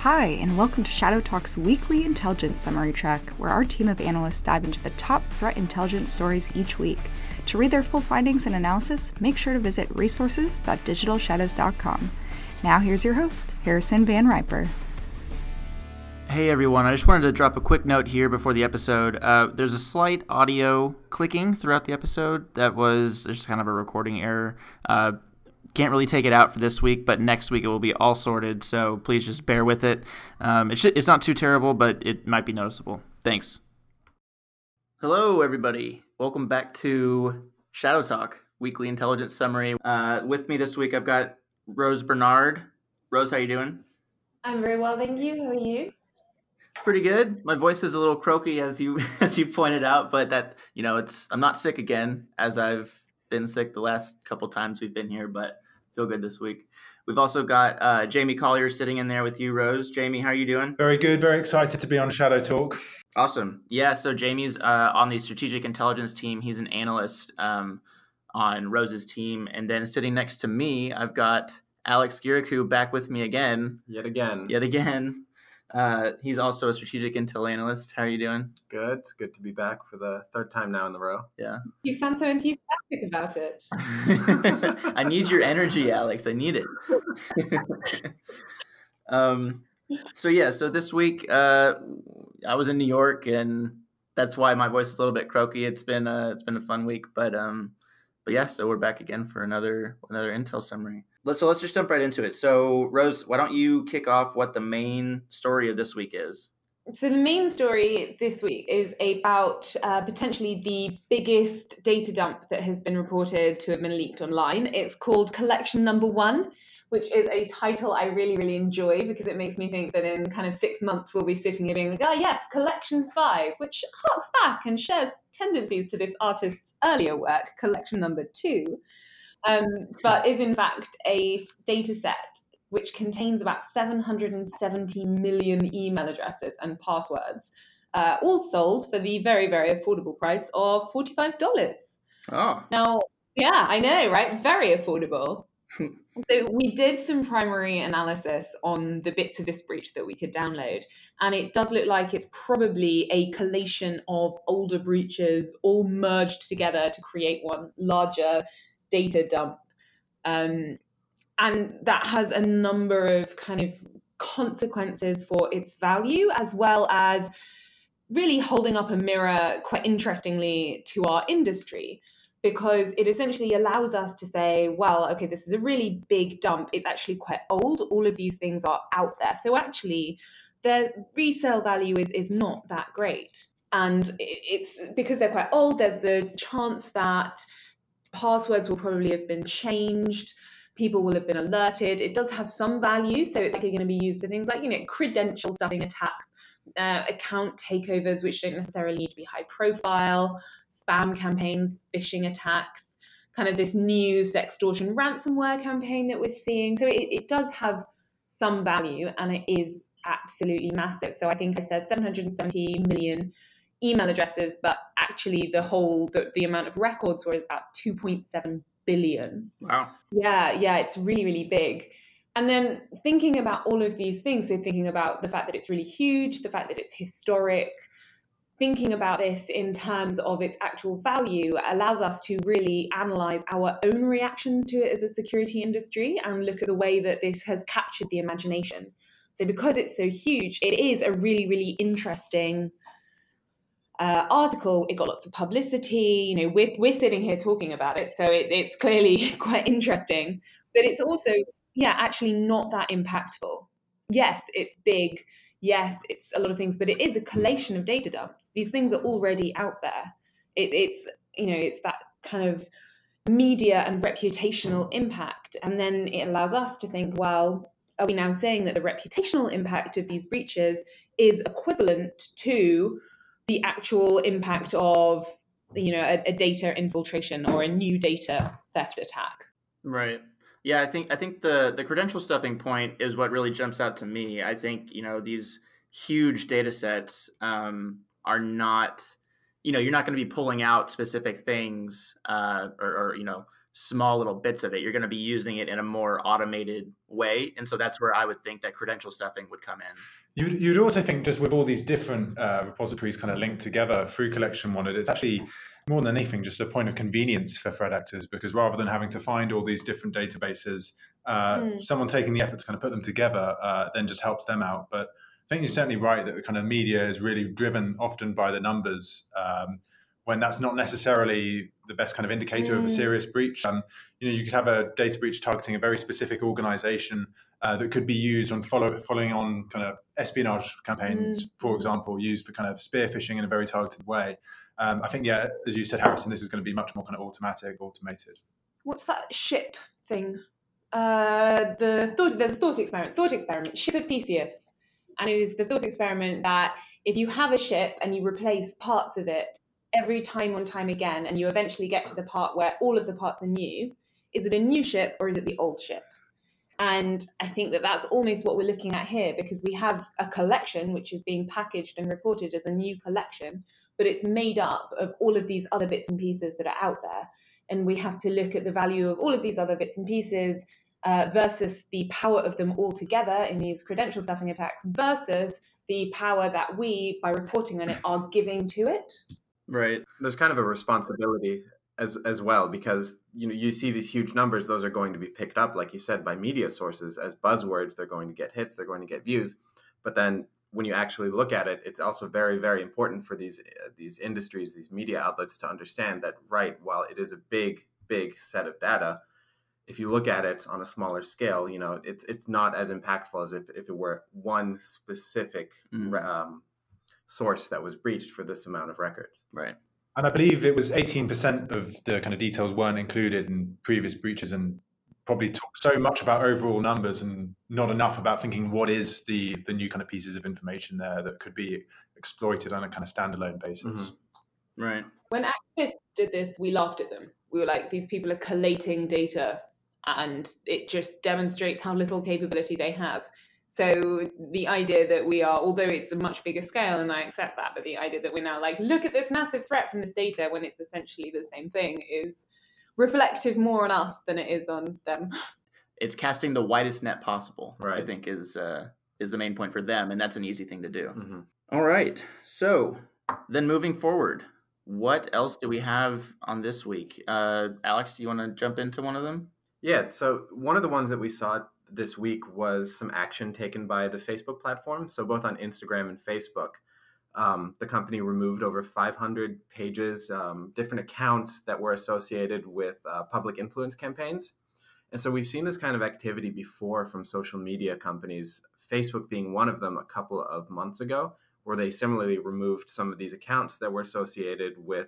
Hi, and welcome to Shadow Talk's weekly intelligence summary track, where our team of analysts dive into the top threat intelligence stories each week. To read their full findings and analysis, make sure to visit resources.digitalshadows.com. Now here's your host, Harrison Van Riper. Hey everyone, I just wanted to drop a quick note here before the episode. There's a slight audio clicking throughout the episode that was just kind of a recording error. Can't really take it out for this week, but next week it will be all sorted, so please just bear with it. It's not too terrible, but it might be noticeable. Thanks. Hello everybody. Welcome back to Shadow Talk, weekly intelligence summary. With me this week I've got Rose Bernard. Rose, how you doing? I'm very well, thank you. How are you? Pretty good. My voice is a little croaky, as you pointed out, but I'm not sick again, as I've been sick the last couple times we've been here, but feel good this week. We've also got Jamie Collier sitting in there with you, Rose. Jamie, how are you doing? Very good. Very excited to be on Shadow Talk. Awesome. Yeah, so Jamie's on the strategic intelligence team. He's an analyst on Rose's team. And then sitting next to me, I've got Alex Girikou back with me again. Yet again. He's also a strategic intel analyst. How are you doing? Good. It's good to be back for the third time now in the row. Yeah. You sound so enthusiastic about it. I need your energy, Alex. I need it. So this week I was in New York, and that's why my voice is a little bit croaky. It's been a fun week, but yeah. So we're back again for another intel summary. Let's just jump right into it. So, Rose, why don't you kick off what the main story of this week is? So the main story this week is about potentially the biggest data dump that has been reported to have been leaked online. It's called Collection Number 1, which is a title I really, really enjoy because it makes me think that in kind of 6 months we'll be sitting here being like, oh yes, Collection 5, which harks back and shares tendencies to this artist's earlier work, Collection Number 2. But is in fact a data set which contains about 770 million email addresses and passwords, all sold for the very, very affordable price of $45. Oh. Now, yeah, I know, right? Very affordable. So we did some primary analysis on the bits of this breach that we could download, and it does look like it's probably a collation of older breaches all merged together to create one larger data dump. And that has a number of kind of consequences for its value, as well as really holding up a mirror, quite interestingly, to our industry, because it essentially allows us to say, well, okay, this is a really big dump. It's actually quite old. All of these things are out there. So actually, their resale value is not that great. And it's because they're quite old, there's the chance that passwords will probably have been changed. People will have been alerted. It does have some value, so it's likely going to be used for things like, credential stuffing attacks, account takeovers, which don't necessarily need to be high profile, spam campaigns, phishing attacks, kind of this new sextortion ransomware campaign that we're seeing. So it does have some value, and it is absolutely massive. So I think I said 770 million email addresses, but actually the amount of records were about 2.7 billion. Wow. Yeah, it's really, really big. And then thinking about all of these things, so thinking about the fact that it's really huge, the fact that it's historic, thinking about this in terms of its actual value allows us to really analyze our own reactions to it as a security industry and look at the way that this has captured the imagination. So because it's so huge, it is a really, really interesting article. It got lots of publicity. We're sitting here talking about it, so it's clearly quite interesting. But it's also, actually not that impactful. Yes, it's big. Yes, it's a lot of things, but it is a collation of data dumps. These things are already out there. It's that kind of media and reputational impact, and then it allows us to think, well, are we now saying that the reputational impact of these breaches is equivalent to the actual impact of, a data infiltration or a new data theft attack? Right. Yeah, I think the credential stuffing point is what really jumps out to me. I think, these huge data sets are not, you're not going to be pulling out specific things or small little bits of it. You're going to be using it in a more automated way. And so that's where I would think that credential stuffing would come in. You'd also think, just with all these different repositories kind of linked together through Collection One, it's actually more than anything just a point of convenience for threat actors, because rather than having to find all these different databases, someone taking the effort to kind of put them together then just helps them out. But I think you're certainly right that the kind of media is really driven often by the numbers, when that's not necessarily the best kind of indicator of a serious breach. You could have a data breach targeting a very specific organization that could be used on following on kind of espionage campaigns, for example, used for kind of spear phishing in a very targeted way. I think, yeah, as you said, Harrison, this is going to be much more kind of automated. What's that ship thing? There's a thought experiment, ship of Theseus. And it was the thought experiment that if you have a ship and you replace parts of it every time and time again, and you eventually get to the part where all of the parts are new, is it a new ship or is it the old ship? And I think that that's almost what we're looking at here, because we have a collection which is being packaged and reported as a new collection, but it's made up of all of these other bits and pieces that are out there. And we have to look at the value of all of these other bits and pieces versus the power of them all together in these credential stuffing attacks versus the power that we, by reporting on it, are giving to it. Right. There's kind of a responsibility as well, because you see these huge numbers. Those are going to be picked up, like you said, by media sources as buzzwords. They're going to get hits. They're going to get views. But then when you actually look at it, it's also very, very important for these industries, these media outlets, to understand that, right, while it is a big set of data, if you look at it on a smaller scale, it's not as impactful as if it were one specific source that was breached for this amount of records. Right. And I believe it was 18% of the kind of details weren't included in previous breaches, and probably talk so much about overall numbers and not enough about thinking what is the new kind of pieces of information there that could be exploited on a kind of standalone basis. Right. When activists did this, we laughed at them. We were like, these people are collating data, and it just demonstrates how little capability they have. So the idea that we are, although it's a much bigger scale, and I accept that, but the idea that we're now like, look at this massive threat from this data when it's essentially the same thing is reflective more on us than it is on them. It's casting the widest net possible, right. I think is the main point for them, and that's an easy thing to do. All right. So then moving forward, what else do we have on this week? Alex, do you want to jump into one of them? Yeah, so one of the ones that we saw this week was some action taken by the Facebook platform. So both on Instagram and Facebook, the company removed over 500 pages, different accounts that were associated with public influence campaigns. And so we've seen this kind of activity before from social media companies, Facebook being one of them a couple of months ago, where they similarly removed some of these accounts that were associated with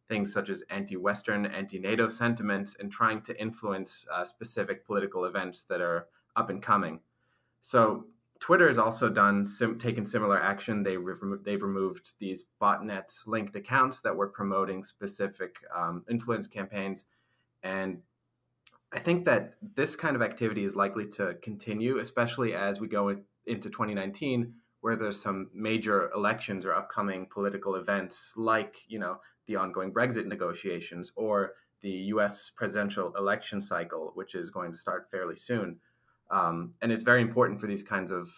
things such as anti-Western, anti-NATO sentiments, and trying to influence specific political events that are up and coming. So Twitter has also taken similar action. They've removed these botnet linked accounts that were promoting specific influence campaigns. And I think that this kind of activity is likely to continue, especially as we go into 2019, where there's some major elections or upcoming political events like, the ongoing Brexit negotiations or the US presidential election cycle, which is going to start fairly soon. And it's very important for these kinds of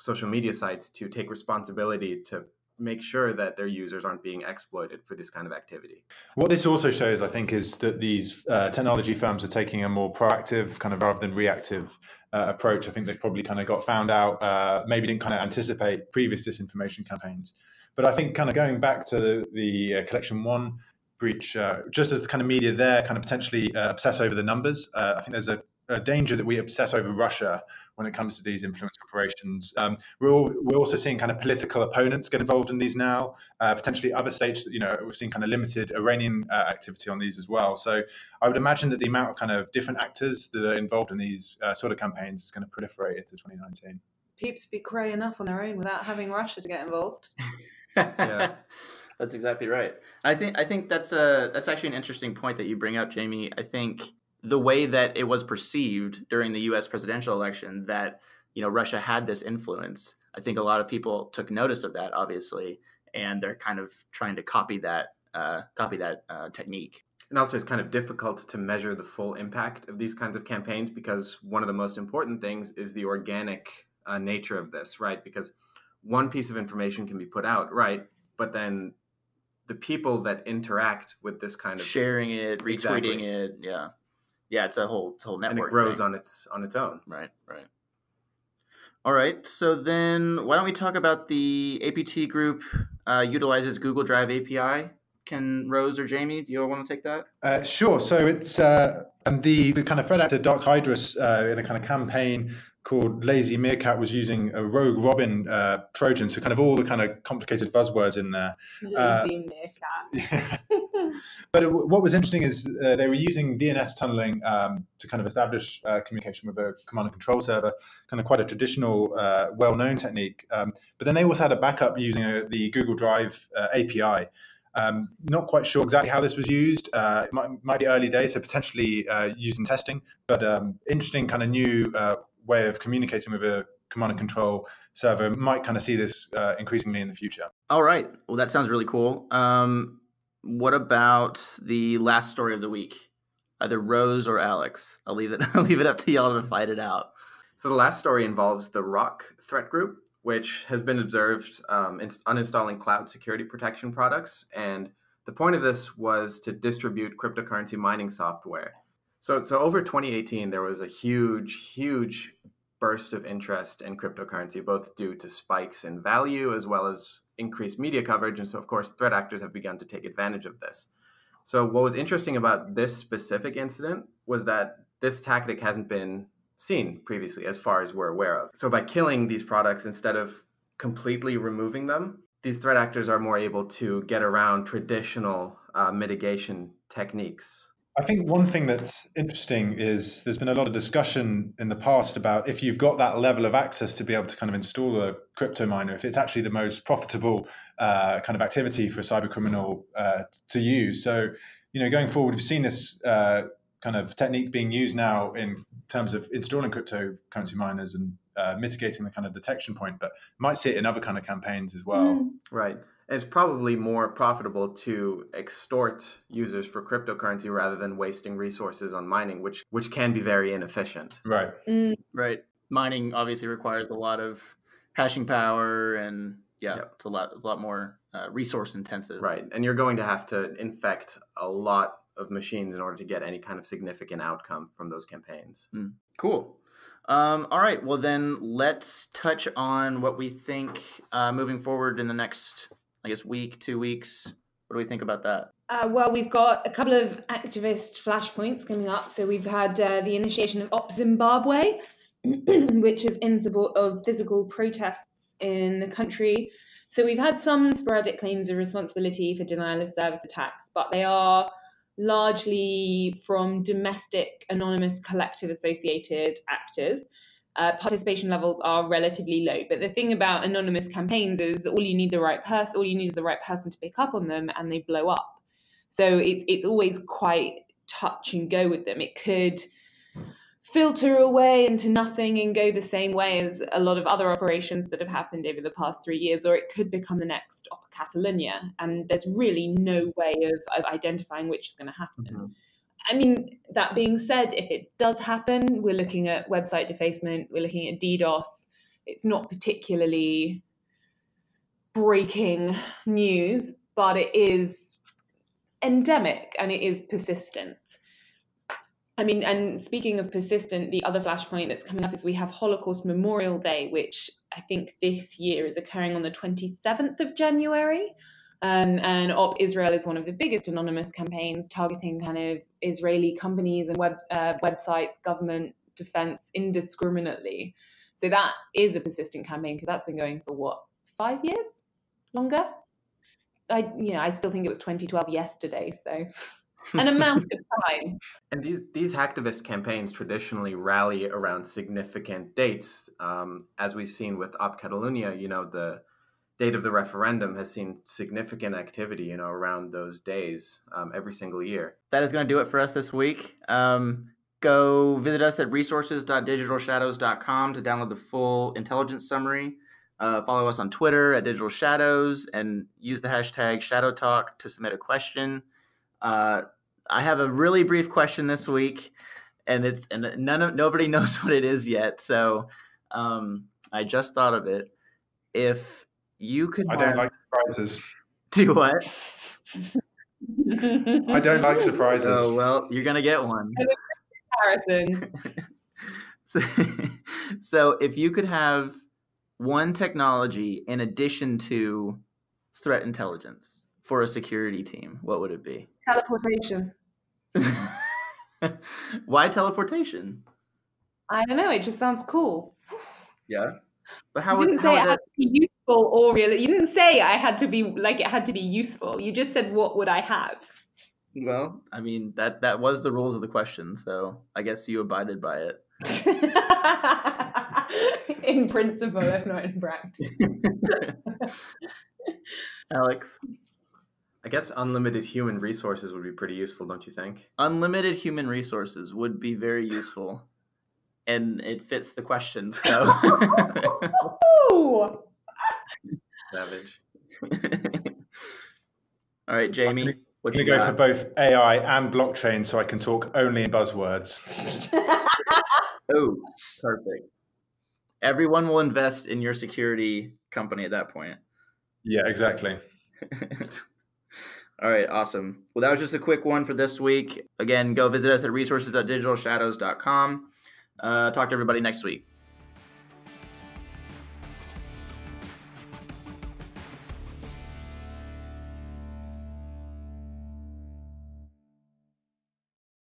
social media sites to take responsibility to make sure that their users aren't being exploited for this kind of activity. What this also shows, I think, is that these technology firms are taking a more proactive kind of rather than reactive approach. I think they've probably kind of got found out, maybe didn't kind of anticipate previous disinformation campaigns. But I think kind of going back to the Collection One breach, just as the kind of media there kind of potentially obsess over the numbers, I think there's a danger that we obsess over Russia when it comes to these influence operations. We're also seeing kind of political opponents get involved in these now, potentially other states, we've seen kind of limited Iranian activity on these as well. So I would imagine that the amount of kind of different actors that are involved in these sort of campaigns is going to proliferate into 2019. Peeps be cray enough on their own without having Russia to get involved. Yeah, that's exactly right. I think that's actually an interesting point that you bring up, Jamie. I think the way that it was perceived during the U.S. presidential election that Russia had this influence, I think a lot of people took notice of that, obviously, and they're kind of trying to copy that technique. And also, it's kind of difficult to measure the full impact of these kinds of campaigns because one of the most important things is the organic nature of this, right? Because one piece of information can be put out, right? But then the people that interact with this kind of sharing it, retweeting it, yeah, it's a whole network, and it grows thing. on its own. Right. All right, so then why don't we talk about the APT group utilizes Google Drive API? Can Rose or Jamie, do you all want to take that? Sure. So it's and the kind of threat actor Doc Hydrus in a kind of campaign called Lazy Meerkat was using a Rogue Robin Trojan, so kind of all the kind of complicated buzzwords in there. Lazy Meerkat. But what was interesting is they were using DNS tunneling to kind of establish communication with a command and control server, kind of quite a traditional, well-known technique. But then they also had a backup using the Google Drive API. Not quite sure exactly how this was used. It might be early days, so potentially used in testing, but interesting kind of new way of communicating with a command and control server. Might kind of see this increasingly in the future. All right. Well, that sounds really cool. What about the last story of the week? Either Rose or Alex. I'll leave it up to y'all to fight it out. So the last story involves the ROC threat group, which has been observed uninstalling cloud security protection products. And the point of this was to distribute cryptocurrency mining software. So over 2018, there was a huge burst of interest in cryptocurrency, both due to spikes in value as well as increased media coverage. And so, of course, threat actors have begun to take advantage of this. So what was interesting about this specific incident was that this tactic hasn't been seen previously as far as we're aware of. So by killing these products instead of completely removing them, these threat actors are more able to get around traditional mitigation techniques. I think one thing that's interesting is there's been a lot of discussion in the past about if you've got that level of access to be able to kind of install a crypto miner, if it's actually the most profitable kind of activity for a cyber criminal to use. So, going forward, we've seen this kind of technique being used now in terms of installing cryptocurrency miners and mitigating the kind of detection point, but might see it in other kind of campaigns as well. Right. And it's probably more profitable to extort users for cryptocurrency rather than wasting resources on mining, which can be very inefficient. Right. Right. Mining obviously requires a lot of hashing power and it's a lot more resource intensive. Right. And you're going to have to infect a lot of machines in order to get any kind of significant outcome from those campaigns. Cool. All right. Well, then let's touch on what we think moving forward in the next, week, 2 weeks. What do we think about that? Well, we've got a couple of activist flashpoints coming up. So we've had the initiation of Op Zimbabwe, which is in support of physical protests in the country. So we've had some sporadic claims of responsibility for denial of service attacks, but they are largely from domestic, anonymous, collective associated actors. Participation levels are relatively low. But the thing about anonymous campaigns is all you need is the right person to pick up on them and they blow up. So it's always quite touch and go with them. It could filter away into nothing and go the same way as a lot of other operations that have happened over the past 3 years, or it could become the next Op Catalunya. And there's really no way of identifying which is going to happen. I mean, that being said, if it does happen, we're looking at website defacement, we're looking at DDoS. It's not particularly breaking news, but it is endemic and it is persistent. I mean, and speaking of persistent, the other flashpoint that's coming up is we have Holocaust Memorial Day, which I think this year is occurring on the 27th of January. And Op Israel is one of the biggest anonymous campaigns targeting kind of Israeli companies and websites, government, defense indiscriminately. So that is a persistent campaign because that's been going for 5 years? Longer? I still think it was 2012 yesterday, so an amount of time. And these hacktivist campaigns traditionally rally around significant dates. As we've seen with Op Catalunya, the date of the referendum has seen significant activity, around those days every single year. That is going to do it for us this week. Go visit us at resources.digitalshadows.com to download the full intelligence summary. Follow us on Twitter at Digital Shadows and use the hashtag ShadowTalk to submit a question. I have a really brief question this week, and nobody knows what it is yet. So I just thought of it. If you could, I don't like surprises. Do what? I don't like surprises. Oh well, you're gonna get one. Comparison. So if you could have one technology in addition to threat intelligence for a security team, what would it be? Teleportation. Why teleportation? I don't know. It just sounds cool. Yeah, but how You would didn't say it that? had to be useful or real. You didn't say I had to be like it had to be useful. You just said what would I have? Well, I mean that was the rules of the question, so I guess you abided by it. In principle, if not in practice. Alex? I guess unlimited human resources would be pretty useful, don't you think? Unlimited human resources would be very useful. And it fits the question, so. Savage. All right, Jamie. I'm going to go for both AI and blockchain so I can talk only in buzzwords. Oh, perfect. Everyone will invest in your security company at that point. Yeah, exactly. All right, awesome. Well, that was just a quick one for this week. Again, go visit us at resources.digitalshadows.com. Talk to everybody next week.